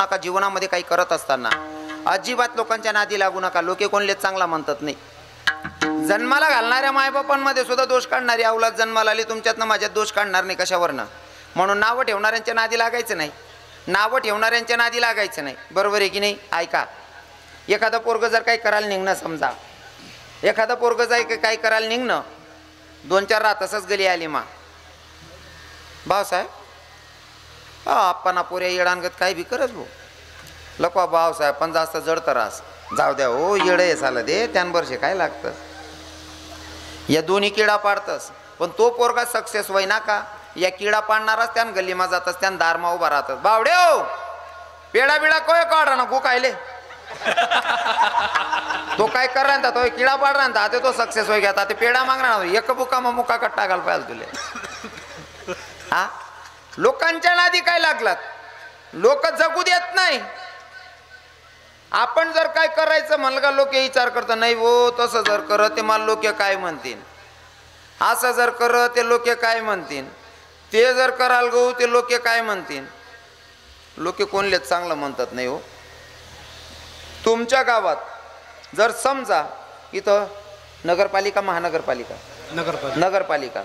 नका जीवनामध्ये काही करत असताना अजिबात लोकांच्या नादी लागू नका. लोके कोणले चांगला म्हणतात नाही. जन्माला घालणाऱ्या मायबापांमध्ये सुद्धा दोष काढणारी अवलाद जन्माला आली, तुमच्यातनं माझ्यात दोष काढणार नाही कशावरनं. म्हणून नावं ठेवणाऱ्यांच्या नादी लागायचं नाही. नावं ठेवणाऱ्यांच्या नादी लागायचं नाही. बरोबर आहे की नाही. ऐका, एखादा पोरग जर काही करायला निघणं, समजा एखादा पोरग जाय काही करायला निघणं, 2-4 रात तसंच गली आली मा भाऊसाहेब आपण पोऱ्या येडांगत काही बी करत भाऊ लकवा भाऊसाहेब पण जास्त जड तरास जाऊ द्या हो येडे साला दे त्यांबरशे काय लागतं. या दोन्ही किडा पाडतस पण तो पोरगा सक्सेस होई ना का. या किडा पाडणाराच त्यान गल्लीमा जातस, त्यान दारमा उभा राहतस. बावडे हो पेडा बिडा कोय काढा ना गो कायले तो काय कर राहता तो किडा पाड राहता आता तो सक्सेस होई घेता ते पेडा मागणार एक बुका मग मुका कट्टा घाल पाहिजे तुले. हा लोकांच्या नादी काय लागलात. लोक जगू देत नाही. आपण जर काय करायचं म्हणलं का लोक विचार करत नाही हो तसं जर करत ते मला लोक काय म्हणतील, असं जर करत ते लोक काय म्हणतील, ते जर कराल गो ते लोक काय म्हणतील. लोक कोणलेच चांगलं म्हणतात नाही हो. तुमच्या गावात जर समजा इथं नगरपालिका महानगरपालिका नगरपालिका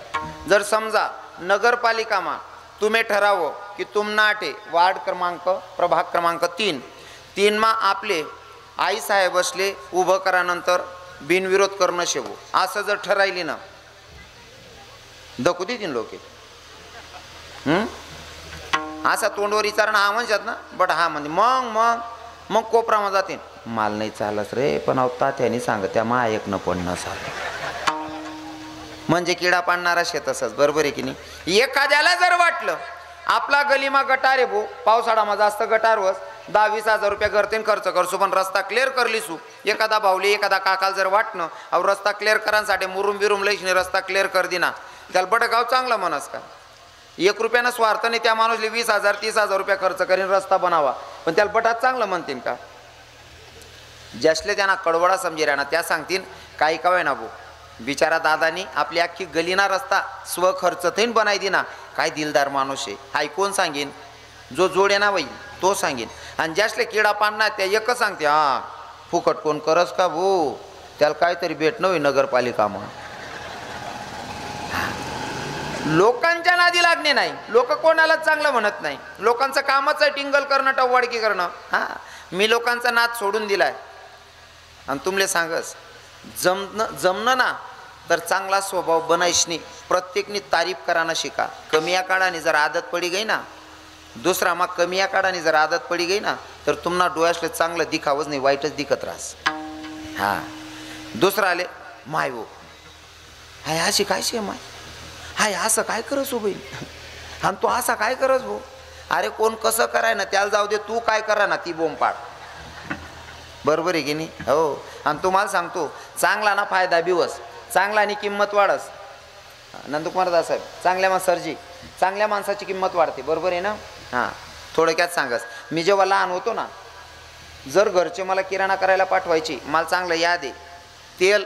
जर समजा नगरपालिकामा तुम्ही ठरावं की तुमनाटे वार्ड क्रमांक प्रभाग क्रमांक 3 मा आपले आई साहेब असले उभं करानंतर बिनविरोध करणं शेवो असं जर ठरायली ना दखू देतील लोके. असा तोंडवर विचारणं हा म्हणतात ना बट हा म्हणजे मग कोपरामा जाते माल नाही चालत रे पण तात्याने सांग त्या मा ऐकणं पण नसाल म्हणजे किडा पाडणारा शेत असच. बरोबर आहे की नाही. एखाद्याला जर वाटलं आपला गलीमा गटार आहे भाऊ पावसाळामा जास्त गटार वस 10-20 हजार रुपये करते खर्च करसू पण रस्ता क्लिअर करलीसू. एखादा भाऊली एखादा काकाला जर वाटणं अहो रस्ता क्लिअर करांसाठी मुरुम बिरुम लईशने रस्ता क्लिअर कर दिना त्याला बट गाव चांगला म्हणस का. 1 रुपयानं स्वार्थ नाही त्या माणूसले 20,000-30,000 रुपये खर्च करीन रस्ता बनावा पण त्याला बटात चांगलं म्हणतील का. ज्यासले त्यांना कडवडा समजे राहणार त्या सांगतील काही का ना भाऊ बिचारा दादानी आपली अख्खी गलीना रस्ता स्वखर्च थईन बनाय दिना. काय दिलदार माणूस आहे ऐकून सांगेन जो जोडे ना बाई तो सांगेन. आणि ज्यासले किडा पाडणार त्या एकच सांगते हा फुकट कोण करस का भाऊ त्याला काहीतरी भेटणं होई नगरपालिका मग. लोकांच्या नादी लागणे नाही. लोक कोणालाच चांगलं म्हणत नाही. लोकांचं कामच आहे टिंगल करणं टववाडकी करणं. हां मी लोकांचा नाद सोडून दिलाय आणि तुमले सांगस जमणं ना तर चांगला स्वभाव बनायशनी प्रत्येकनी तारीफ करायला शिका. कमी या काळाने जर आदत पडी गई ना दुसरा मग कमी या काळाने जर आदत पडी गई ना तर तुम्हाला डोळ्यासले चांगलं दिखावच नाही वाईटच दिखत राहस. हां दुसरा आले माय हो हाय अशी काय शे माय हाय असं काय करस हो बाई आणि तू असा काय करस भाऊ. अरे कोण कसं कराय ना त्याला जाऊ दे तू काय करा ना ती बोंब पाड. बरोबर आहे की नाही. हो आणि तुम्हाला सांगतो चांगला ना फायदा बिवस चांगला आणि किंमत वाढस. नंदकुमार दास साहेब चांगल्या सरजी चांगल्या माणसाची किंमत वाढते. बरोबर आहे ना. हां थोडक्यात सांगस मी जेव्हा लहान होतो ना जर घरचे मला किराणा करायला पाठवायची मला चांगलं याद आहे तेल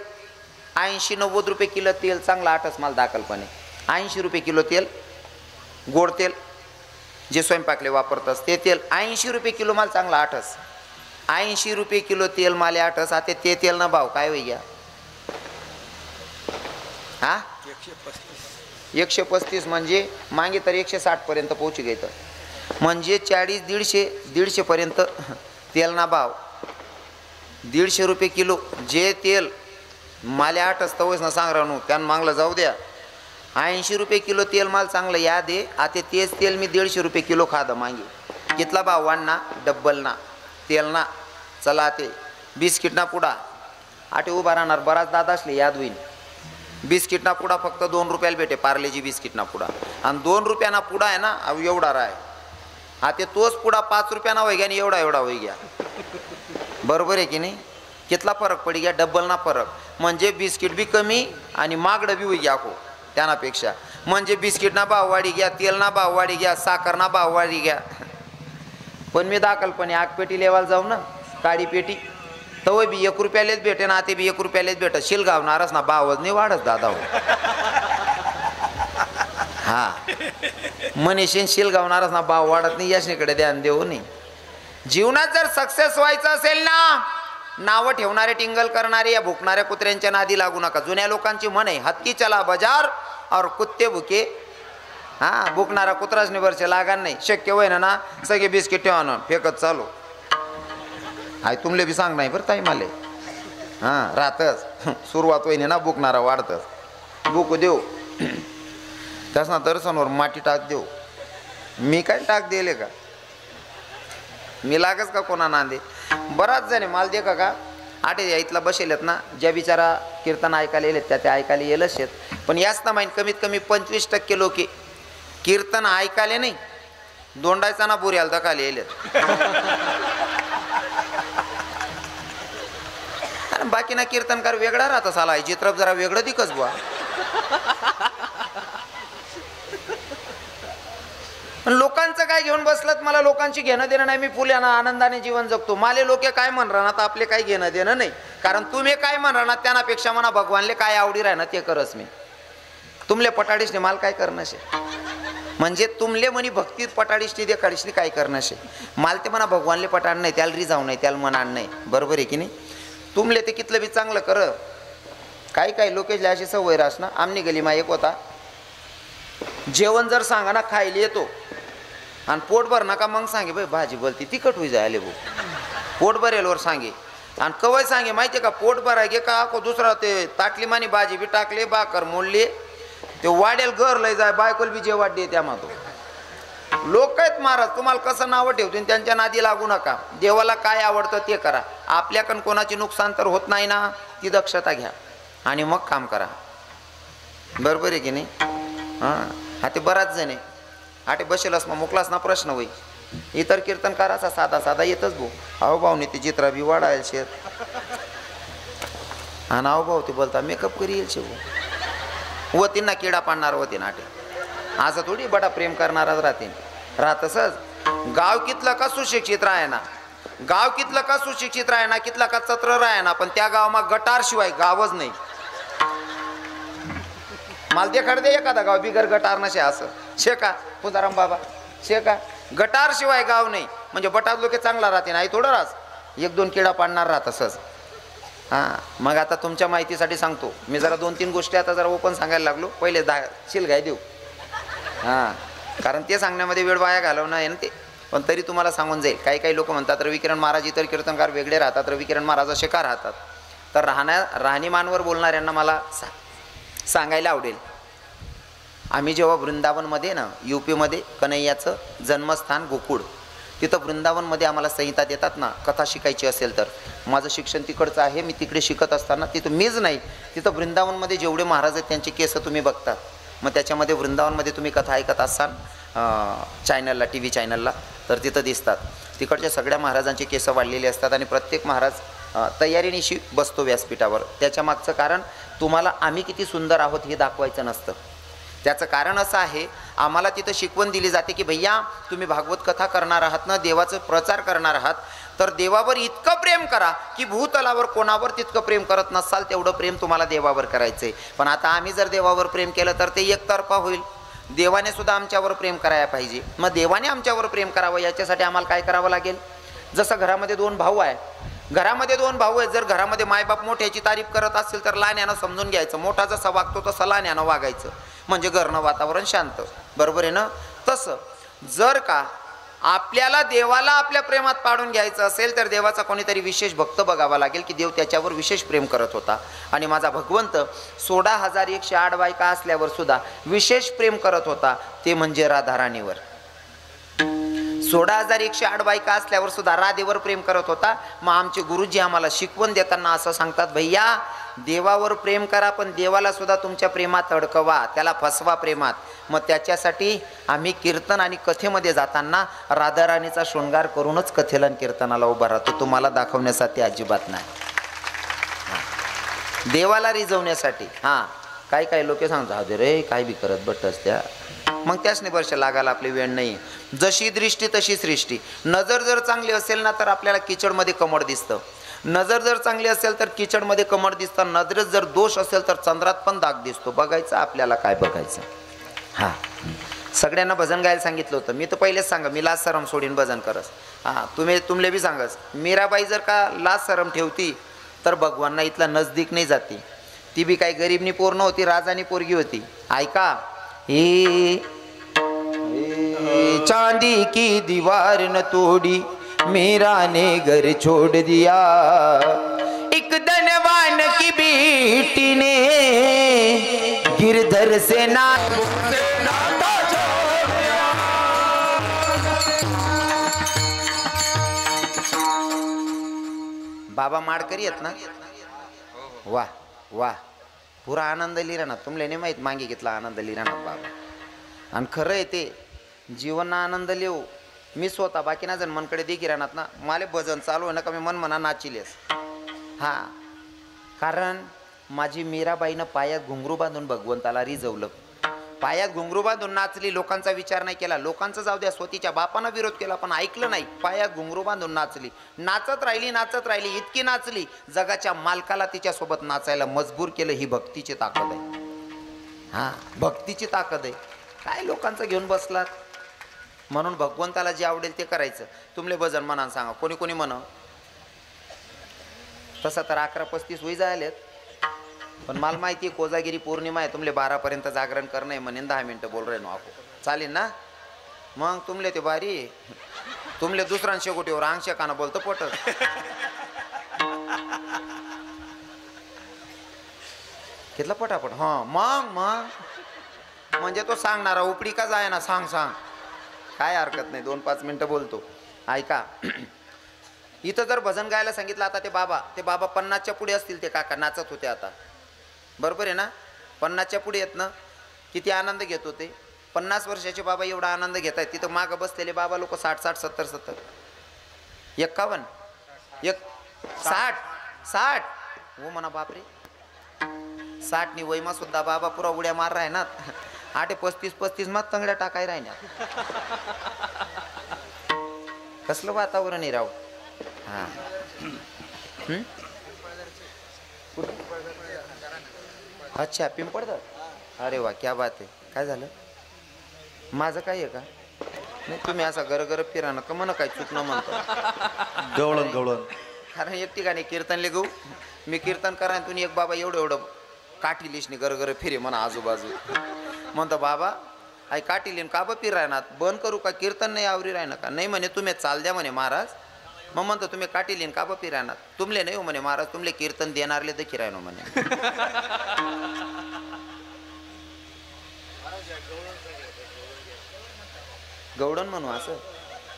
80-90 रुपये किलो तेल चांगलं आठस मला दाखलपणे 80 रुपये किलो तेल गोड तेल जे स्वयंपाकले वापरतस ते तेल 80 रुपये किलो मला चांगलं आठस. 80 रुपये किलो तेल माले आठस. आता ते तेल ना भाव काय होई घ्या हा 135 म्हणजे मागे तर 160 पर्यंत पोहोचू घेतं म्हणजे 40-150 पर्यंत तेल ना भाव. 150 रुपये किलो जे तेल माले आठच तवस ना सांग राहू त्यानं मागलं जाऊ द्या. 80 रुपये किलो तेल माल चांगलं या दे. आता तेच तेल मी 150 रुपये किलो खादं मागे कितला भाव वाढना डब्बल ना तेल ना. चला ते बिस्किटना पुडा आटे उभा राहणार बराच दादा असले याद होईल. बिस्किटना पुडा फक्त 2 रुपयाला भेटे पार्लेजी बिस्किटना पुडा आणि 2 रुपयाना पुडा आहे ना एवढा राय. आता तोच पुडा 5 रुपयाना होई घ्या आणि एवढा होई घ्या. बरोबर आहे की नाही. कितला फरक पडी घ्या डब्बल ना फरक म्हणजे बिस्किट बी कमी आणि मागडं बी होई घ्या को त्यानापेक्षा म्हणजे बिस्किटना भाव वाढी घ्या तेलना भाव वाढी घ्या साखरना भाव वाढी घ्या. पण मी दाखलपणे आगपेटी लेवायला जाऊ ना काळी पेटी तव बी 1 रुपयालेच भेटे ना ते बी 1 रुपयालेच भेट शिलगावणारच ना भावच नाही वाढत दादा. हा मनीषीन शिलगावणारच ना भाव वाढत नाही याशनीकडे ध्यान देऊ नाही. जीवनात जर सक्सेस व्हायचं असेल ना, नावं ठेवणारे टिंगल करणारे या भुकणाऱ्या कुत्र्यांच्या नादी लागू नका. जुन्या लोकांची म्हण आहे, हत्ती चला बाजार और कुत्ते भुके. हां, भुकणारा कुत्राच निवरचे लागान नाही. शक्य होईना ना सगळे बिस्किट ठेवा फेकत चालू. आई तुमले बी सांग नाही बरं ताई माले. हां, राहतच सुरुवात होईने ना भुकणारा वाढतच. भुकू देऊ त्यास ना दर्शनवर माती टाक देऊ. मी काय टाक दिले का, मी लागच का कोणा नांदे. बराच जण माल दे का आठे या इथला बसेलेत ना, ज्या बिचारा कीर्तन ऐकायला येलेत त्या ऐकायला येलच आहेत. पण याच ना माहीत कमीत कमी 25% लोक कीर्तन ऐकायले नाही, दोंडायचा ना बुऱ्याला दखाले येलेत. बाकी ना कीर्तनकार वेगळा राहता साला, चित्रप जरा वेगळं दिकच बुवा. लोकांचं काय घेऊन बसलत, मला लोकांची घेणं देणं नाही. मी फुल्यानं आनंदाने जीवन जगतो. माले लोक काय म्हण राहणार आपले काही घेणं देणं नाही. कारण तुम्ही काय म्हण राहणार त्यापेक्षा म्हणा भगवानले काय आवडी राहणार ते करस मी. तुमले पटाडीसने माल काय करणं शे, म्हणजे तुमले म्हणी भक्तीत पटाडीसनी देखाडीसनी काय करणं शे. माल ते म्हणा भगवानले पटाड नाही, त्याला रिजाव नाही, त्याला मनाड नाही. बरोबर आहे की नाही. तुमले ते कितलं बी चांगलं कर. काही काही लोकेशला अशी सवय रास ना. आमनी गलीमा एक होता, जेवण जर सांगा ना खायला येतो आणि पोट भर नका मग सांगे भाई भाजी बोलती तिखट होई जायले भाऊ. पोट भरेलवर सांगे आणि कवय सांगे माहिती का, पोट भराय गे का को दुसरा ते ताटली मानी भाजी बी टाकले बाकर मोडले ते वाड्याला घर लय जाय बायकोल बी जेवाट दे त्या मातो. लोक आहेत महाराज, तुम्हाला कसं नावं ठेवतील त्यांच्या नादी लागू नका. देवाला काय आवडतं ते करा. आपल्याकडून कोणाची नुकसान तर होत नाही ना, ती दक्षता घ्या आणि मग काम करा. बरोबर आहे की नाही. हां, हा ते बराच जण आहे आटे बसेलस मग मोकलास ना प्रश्न होई. इतर कीर्तनकाराचा साधा साधा येतच भाऊ. अहो भाऊ ते चित्रा बी वाढायला शेत आणि अहो भाऊ ते बोलता मेकअप करी येईल शे भाऊ. होतीन ना किडा पाडणार होती आटे. असं थोडी बडा प्रेम करणारच राहतील. राहतसच गाव कितलं का सुशिक्षित राहे ना, गाव कितलं का सुशिक्षित राहे ना, कितलं का चत्र राहे ना, पण त्या गावात गटार शिवाय गावच नाही. माल देखाड दे एखादा गाव बिगर गटार नसे असं शे का पुदाराम बाबा शे का. गटार शिवाय गाव नाही म्हणजे बटात लोक चांगला राहते नाही थोडं रास एक दोन किडा पाडणार राहत असंच. हां, मग आता तुमच्या माहितीसाठी सांगतो मी जरा 2-3 गोष्टी आता जरा ओपन सांगायला लागलो. पहिले शिलगाय देऊ. हां, कारण ते सांगण्यामध्ये वेळ वाया घालवणं आहे ना ते, पण तरी तुम्हाला सांगून जाईल. काही काही लोक म्हणतात रविकिरण महाराज इतर कीर्तनकार वेगळे राहतात, रविकिरण महाराज असे का राहतात. तर राहणीमानवर बोलणाऱ्यांना मला सांगायला आवडेल. आम्ही जेव्हा वृंदावनमध्ये ना UP-मध्ये कन्हैयाचं जन्मस्थान गोकुळ, तिथं वृंदावनमध्ये आम्हाला संहिता देतात ना कथा शिकायची असेल तर. माझं शिक्षण तिकडचं आहे. मी तिकडे शिकत असताना तिथं मीच नाही, तिथं वृंदावनमध्ये जेवढे महाराज आहेत त्यांचे केस तुम्ही बघतात. मग त्याच्यामध्ये वृंदावनमध्ये तुम्ही कथा ऐकत असाल चॅनलला, TV चॅनलला, तर तिथं दिसतात. तिकडच्या सगळ्या महाराजांचे केस वाढलेले असतात आणि प्रत्येक महाराज तयारीनिशी बसतो व्यासपीठावर. त्याच्या मागचं कारण तुम्हाला आम्ही किती सुंदर आहोत हे दाखवायचं नसतं. त्याचं कारण असं आहे, आम्हाला तिथं शिकवण दिली जाते की भैया तुम्ही भागवत कथा करणार आहात ना, देवाचं प्रचार करणार आहात, तर देवावर इतकं प्रेम करा की भूतलावर कोणावर तितकं प्रेम करत नसाल तेवढं प्रेम तुम्हाला देवावर करायचं आहे. पण आता आम्ही जर देवावर प्रेम केलं तर ते एकतर्फा होईल. देवाने सुद्धा आमच्यावर प्रेम करायला पाहिजे. मग देवाने आमच्यावर प्रेम करावं याच्यासाठी आम्हाला काय करावं लागेल. जसं घरामध्ये 2 भाऊ आहे, घरामध्ये 2 भाऊ आहेत. जर घरामध्ये मायबाप मोठ्याची तारीफ करत असेल तर लहान्यानं समजून घ्यायचं, मोठा जसा वागतो तसं लहान्यानं वागायचं, म्हणजे घरनं वातावरण शांत. बरोबर आहे ना. तसं जर का आपल्याला देवाला आपल्या प्रेमात पाडून घ्यायचं असेल तर देवाचा कोणीतरी विशेष भक्त बघावा लागेल की देव त्याच्यावर विशेष प्रेम करत होता. आणि माझा भगवंत 16,108 बायका असल्यावर सुद्धा विशेष प्रेम करत होता, ते म्हणजे राधाराणीवर. 16,108 बायका असल्यावर सुद्धा राधेवर प्रेम करत होता. मग आमचे गुरुजी आम्हाला शिकवण देताना असं सांगतात, भैया देवावर प्रेम करा पण देवाला सुद्धा तुमच्या प्रेमात अडकवा, त्याला फसवा प्रेमात. मग त्याच्यासाठी आम्ही कीर्तन आणि कथेमध्ये जाताना राधाराणीचा शृंगार करूनच कथेला आणि कीर्तनाला उभा राहतो. तुम्हाला दाखवण्यासाठी अजिबात नाही, देवाला रिझवण्यासाठी. हां, काही लोक सांगतात रे काय बी करत बटस त्या, मग त्यासने वर्ष लागायला आपली वेळ नाही. जशी दृष्टी तशी सृष्टी. नजर जर चांगली असेल ना तर आपल्याला किचडमध्ये कमळ दिसतं, नजर जर चांगली असेल तर किचडमध्ये कमळ दिसतं, नजरेत जर दोष असेल तर चंद्रात पण दाग दिसतो. बघायचं आपल्याला काय बघायचं. हां, सगळ्यांना भजन गायला सांगितलं होतं. मी तर पहिलेच सांगा मी लाज सरम सोडीन भजन करस. हां तुमले बी सांगस. मीराबाई जर का लाज सरम ठेवती तर भगवानना इथला नजदीक नाही जाती. ती बी काही गरीबनी पोर नव्हती, राजानी पोरगी होती. ऐका, हे चांदी की दीवार न तोडी मीरा ने घर छोड़ दिया, एक धनवान की बेटी ने गिरधर से नाता छोड़ दिया. बाबा माडकरी आहेत ना? वा वा, पुरा आनंद लिहिराना. तुमले नाही माहीत मागे घेतला आनंद लिहिराना बाबा. आणि खरं आहे ते जीवन आनंद लिहू. मी स्वतः बाकी ना जण मनकडे देखी राहणार ना, माले भजन चालू आहे ना का मी मन म्हणा नाचिलेस. हां, कारण माझी मीराबाईनं पायात घुंगरू बांधून भगवंताला रिजवलं. पायात घुंगरू बांधून नाचली, लोकांचा विचार नाही केला. लोकांचं जाऊ द्या, स्वतःच्या बापानं विरोध केला पण ऐकलं नाही. पायात घुंगरू बांधून नाचली, नाचत राहिली, इतकी नाचली जगाच्या मालकाला तिच्यासोबत नाचायला मजबूर केलं. ही भक्तीची ताकद आहे. हां, भक्तीची ताकद आहे. काय लोकांचं घेऊन बसलात. म्हणून भगवंताला जे आवडेल ते करायचं. तुमले भजन म्हणा सांगा, कोणी कोणी म्हण. तसं तर 11:35 होई जायलेत, पण मला माहिती आहे कोजागिरी पौर्णिमा आहे. तुमले 12पर्यंत जागरण करणं आहे. म्हणेन 10 मिनटं बोल रहे नो आपो चालेल ना. मग तुमले ते बारी, तुमले दुसऱ्या शेकोटीवर अंगशे काना बोलतो पटत. घेतलं पटापट. हां मग म्हणजे तो सांगणारा उपडी का जाय ना, सांग काय हरकत नाही, 2-5 मिनटं बोलतो. ऐका, इथं जर भजन गायला सांगितलं, आता ते बाबा 50च्या पुढे असतील. ते काका नाचत होते आता, बरोबर आहे ना? 50च्या पुढे येत ना, किती आनंद घेत होते. 50 वर्षाचे बाबा एवढा आनंद घेत आहेत. तिथं मागं बसलेले बाबा लोक 60-60, 70-70, 51, 60 हो म्हणा. बापरे, 60नी वयमा सुद्धा बाबा पुरा उड्या मार राय ना. 8-35 मग तंगड्या टाकाय राहिल्या. कसलं वातावरण आहे राव. हां, अच्छा पिंपळदर. अरे वा, क्या बात आहे. काय झालं? माझं काय आहे का? नाही, तुम्ही असा घर फिरा ना का म्हणा, काय चुकणं म्हणतो. गवळण. कारण एक ठिकाणी कीर्तनले गहू मी कीर्तन करा, तुम्ही एक बाबा एवढं काठी लिशनी घर फिरे म्हणा आजूबाजू. म्हणतो बाबा आई काठी लिहिन का बा फिर राहणार, बंद करू का, कीर्तन नाही आवरी राहणार का? नाही म्हणे, तुम्ही चाल द्या म्हणे महाराज. मग म्हणतो तुम्ही काठी लिहिन का बा फिर राहणार, तुमले नाही हो म्हणे महाराज, तुमले कीर्तन देणारले देखील राहणं म्हणे. गवडण म्हणू असं,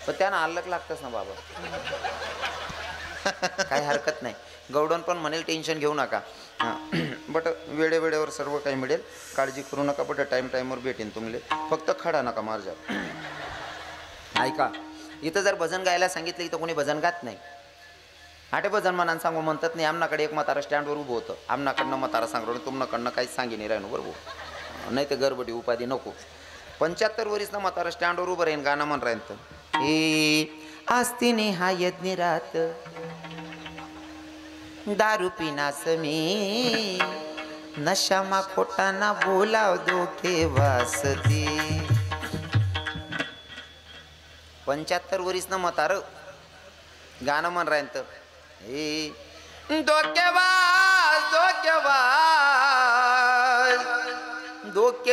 पण त्यानं अल्लक लागतच ना बाबा. काही हरकत नाही, गवडण पण म्हणेल टेन्शन घेऊ नका. हां, बट वेळेवर सर्व काही मिळेल, काळजी करू नका. बट टाईमवर भेटेन तुमले, फक्त खडा नका मार्जा. ऐका, इथं जर भजन गायला सांगितलं, इथं कोणी भजन गात नाही. आटे भजन म्हणान सांगू म्हणतात नाही. आमनाकडे एक म्हातारा स्टँडवर उभं होतं. आमनाकडनं म्हातारा सांगतो, तुमनाकडनं काहीच सांगी नाही राहिनो बरोबर, नाही तर गरबडी उपाधी नको. 75 वर्षनं म्हातारा स्टँडवर उभं राहीन, गाणं म्हण राहीन तर हे आस्ती निहायत निरात दारू पिनास मी नशामा खोटाना बोलाव दोखे वासती. 75 वर्षनं म्हातार गाणं म्हण राहीन तर हे डोके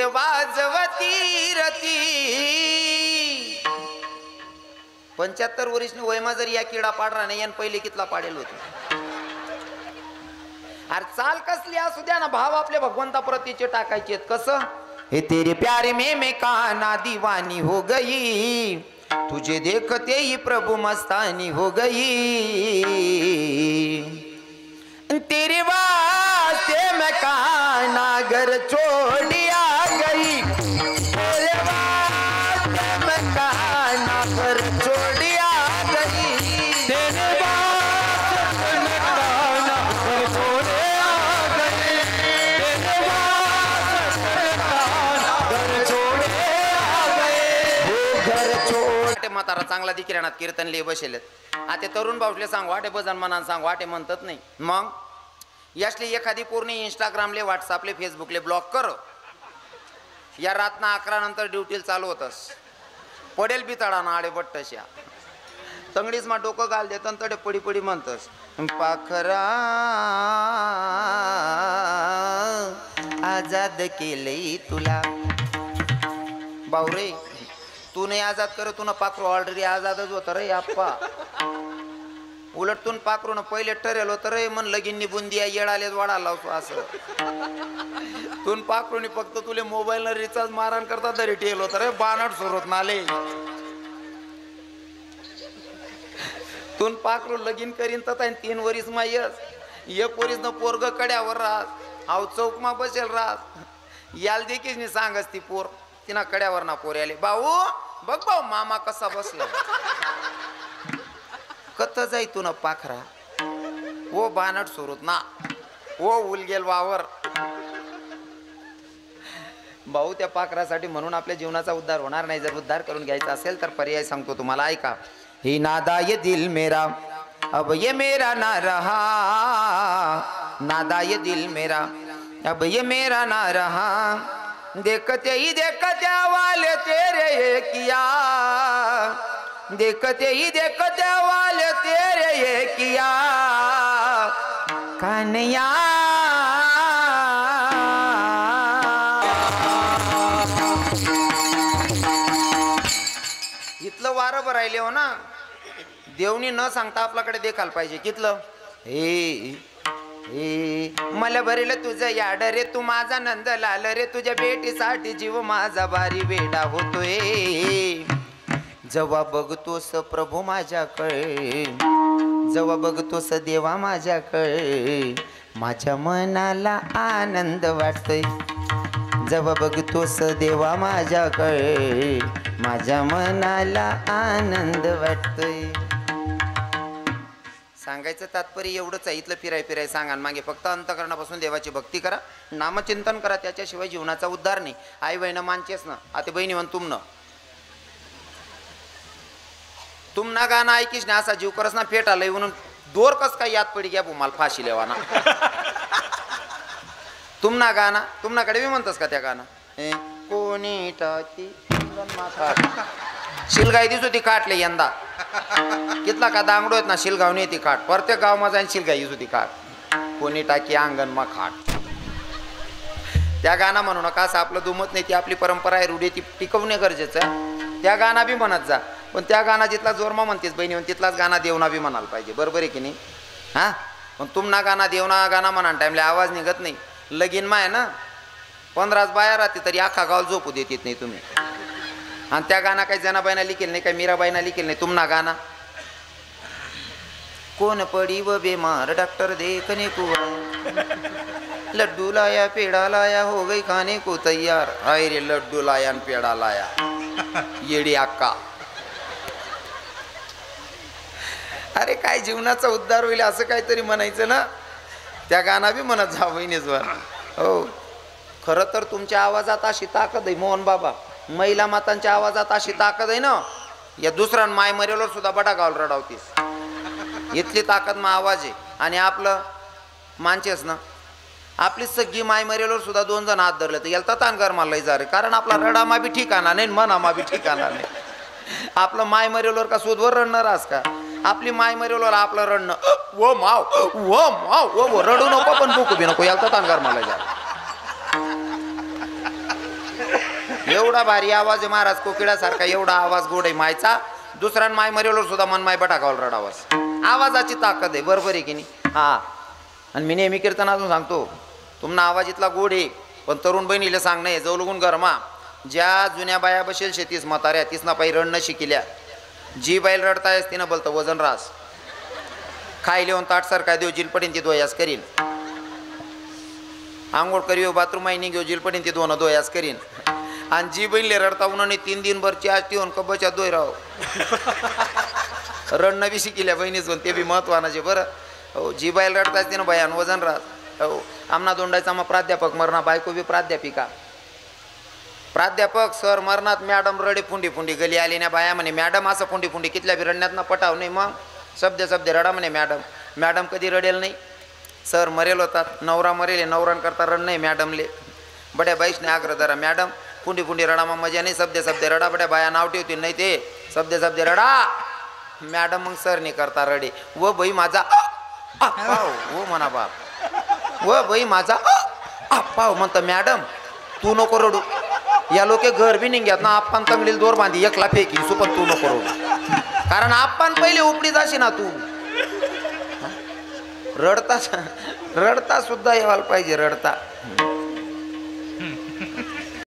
वाजवती रती. 75 वर्षनं वयमा जर या किडा पाडरा नाही, यान पहिले कितला पाडेल होते. अरे चाल कसली असू द्या ना, भाव आपल्या भगवंता प्रतीचे टाकायचे. कसं हे तेरे प्यारे में मैं काना दीवानी हो गई, तुझे देखते ही प्रभु मस्तानी हो गई, तेरे वास्ते मैं काना घर छोड़िया गई, तेरे वास्ते मैं काना घर छोड़िया गई, तेरे वास्ते मैं काना घर छोड़िया गई, तेरे वास्ते मैं काना घर छोड़िया गई, वो घर छोड़. म्हातारा चांगला दिखराणात कीर्तन लिहि बसेलेत. आता तरुण भाऊले सांग वाटे भजन म्हणा सांग वाटे म्हणतात नाही. मग यासले एखादी पूर्ण इंस्टाग्रामले व्हॉट्सअपले फेसबुकले ब्लॉक कर. या रातना 11 नंतर ड्युटीला चालू होतस पडेल बिताडा ना आडे बट्टशा तंगडीच मा डोकं घाल देत तडे पडी पडी म्हणतस पाखरा आजाद केलंय तुला बावरे तू नाही आजाद कर तू ना पाखरू ऑलरेडी आजादच होत रे आप्पा उलट तून पाखरून पहिले ठरेल होतं रे मन लगीन बुंदी येळाले वाढा लावतो असं तून पाखरून फक्त तुले मोबाईल रिचार्ज मारण करता तरी ठेल होतं रे बानट सुरत नाले तून पाखरू लगीन करीन तर 3 वरीस मा एक वरीस न पोरग कड्यावर राहत आव चौक मा बसेल राहत याल देखील मी सांगस ती पोर तिना कड्यावर ना पोर आले भाऊ बघ भाऊ मामा कसा बसला कत जाई तू ना पाखरा ओ बानट सुरत ना ओ उलगेल वावर भाऊ त्या पाखरासाठी म्हणून आपल्या जीवनाचा उद्धार होणार नाही जर उद्धार करून घ्यायचा असेल तर पर्याय सांगतो तुम्हाला ऐका ही नादा ये दिल मेरा अब ये मेरा ना रहा नादा ये दिल मेरा अब ये मेरा ना रहा देखते ही देखते वाले तेरे ये किया देखते ही देखते वाले तेरे ये किया कन्हैया इथलं वारं भरायले हो ना देवनी न सांगता आपल्याकडे देखाल पाहिजे कितलं हे मला भरेल तुझं याड रे तू माझा नंद लाल रे तुझ्या भेटीसाठी जीव माझा भारी वेडा होतोय जेव्हा बघतोस प्रभू माझ्याकडे जेव्हा बघतोस देवा माझ्याकडे माझ्या मनाला आनंद वाटतोय जेव्हा बघतोस देवा माझ्याकडे माझ्या मनाला आनंद वाटतोय सांगायचं तात्पर्य एवढंच आहे इथलं फिराय सांगा मागे फक्त अंतकरणापासून देवाची भक्ती करा नामचिंतन करा त्याच्याशिवाय जीवनाचा उद्धार नाही आई बहिण मानचेस ना आता बहिणी म्हण तुम ना गाणं ऐकीस ना असा जीव करस ना फेट आलंय म्हणून दोर कस काय याद पडी घ्या मला फाशी लेवाना तुम ना गाणं तुम्हाकडे बी म्हणतस का त्या गाणं कोणी टाकी शिलगाई दिसू ती काटले यंदा कितला का दांगडो आहेत ना शिलगावने ती काट प्रत्येक गाव मा जाईन शिलगाई दिसू ती काट कोणी टाकी अंगण मा खाट त्या गाणं म्हणू नका असं आपलं दुमत नाही ती आपली परंपरा आहे रूढी ती टिकवणे गरजेचं आहे त्या गाणं बी म्हणत जा पण त्या गाणं जिथला जोरमा म्हणतेस बहिणी तिथलाच गाणं देवना बी म्हणायला पाहिजे बरोबर आहे की नाही हां पण तुम ना गाणं देवना गाणं म्हणा टाइमला आवाज निघत नाही लगीन मा आहे ना 15 बाया राहते तरी अख्खा गाव झोपू देत नाही तुम्ही आणि त्या गाणं काही जनाबाईना लिखेल नाही काही मीराबाईना लिखेल नाही तुम ना गाणं कोण पडी व बेमार डॉक्टर देखने को लड्डू लाया पेड़ा लाया हो गई खाने को तैयार हाय रे लड्डू लाया आणि पेड़ा लाया येडी अक्का अरे काय जीवनाचा उद्धार होईल असं काहीतरी म्हणायचं ना त्या गाणं बी म्हणत जा बहिणीजवर हो खरं तर तुमच्या आवाजात अशी ताकद आहे मोहन बाबा महिला मातांच्या आवाजात अशी ताकद आहे ना या दुसऱ्या माय मरेवर सुद्धा बडा गावल रडावतीस इथली ताकद मा आवाज आहे आणि आपलं मानचेस ना आपली सगळी माय मरेवर सुद्धा 2 जण हात धरले तर याला ताण कर मला जा रे कारण आपला रडामा बी ठिकाणा नाही मनामा बी ठिकाणा नाही आपलं माय मरेवर का शोधवर रडणार आज का आपली माय मरेवर आपलं रडणं वो माव वो रडू नको पण भूक बी नको याला ताण कर मला जा एवढा भारी आवाज आहे महाराज कोकिळासारखा एवढा आवाज गोड आहे मायचा दुसऱ्या माय मरेवर सुद्धा मन माय बटाकावल रडावास आवाजाची ताकद आहे बरोबर आहे की नाही हा आणि मी नेहमी कीर्तन अजून सांगतो तुम्हाला आवाज इथला गोड आहे पण तरुण बहिणीला सांग नाही जाऊ लगून गरमा ज्या जुन्या बाया बसेल शेतीस म्हाताऱ्या तीस ना पायी रडणं शिकिल्या जी बैल रडतायस तिनं बोलतं वजन रास खायले होऊन ताट सरकार देऊ जिलपटीन ती दोयास करीन आंघोळ करी बाथरूम आईनी घेऊ जिलपटीन ती दोयास करीन आणि जी बहिणीले रडता उन्हाने 3 दिन भरची आज ती होऊन कब्बच्या दोय राव रडणं बी शिकिल्या बहिणीच ते बी महत्वानाचे बरं हो जी बाईल रडतायच तिनं बयान वजन राहत हो आमना दोंडायचा मग प्राध्यापक मरणा बायको बी प्राध्यापिका प्राध्यापक सर मरणात मॅडम रडे फुंडी गली आली ना बाया म्हणे मॅडम असं फुंडी कितल्या बी रडण्यात ना पटाव नाही मग शब्द रडा म्हणे मॅडम कधी रडेल नाही सर मरेल होतात नवरा मरेल नवरांकरता रड नाही मॅडमले बड्या बाईशने आग्रह धरा मॅडम पुंडी पुंडी रडा मग मजा नाही, शब्दे शब्दे रडा बड्या बाया नाव ठेवतील नाही ते शब्दे शब्दे रडा. मॅडम मग सर नाही करता रडे. व बाई माझा पाव हो म्हणा बाप, व बाई माझा पाव म्हणतं मॅडम तू नको रडू, या लोके घर बी निघ्यात ना आपण तंगडील दोर बांधी एकला फेकी सु, पण तू नको रडू, कारण आपण पहिले उपडी जाशी ना तू. रडता रडता सुद्धा यायला पाहिजे, रडता.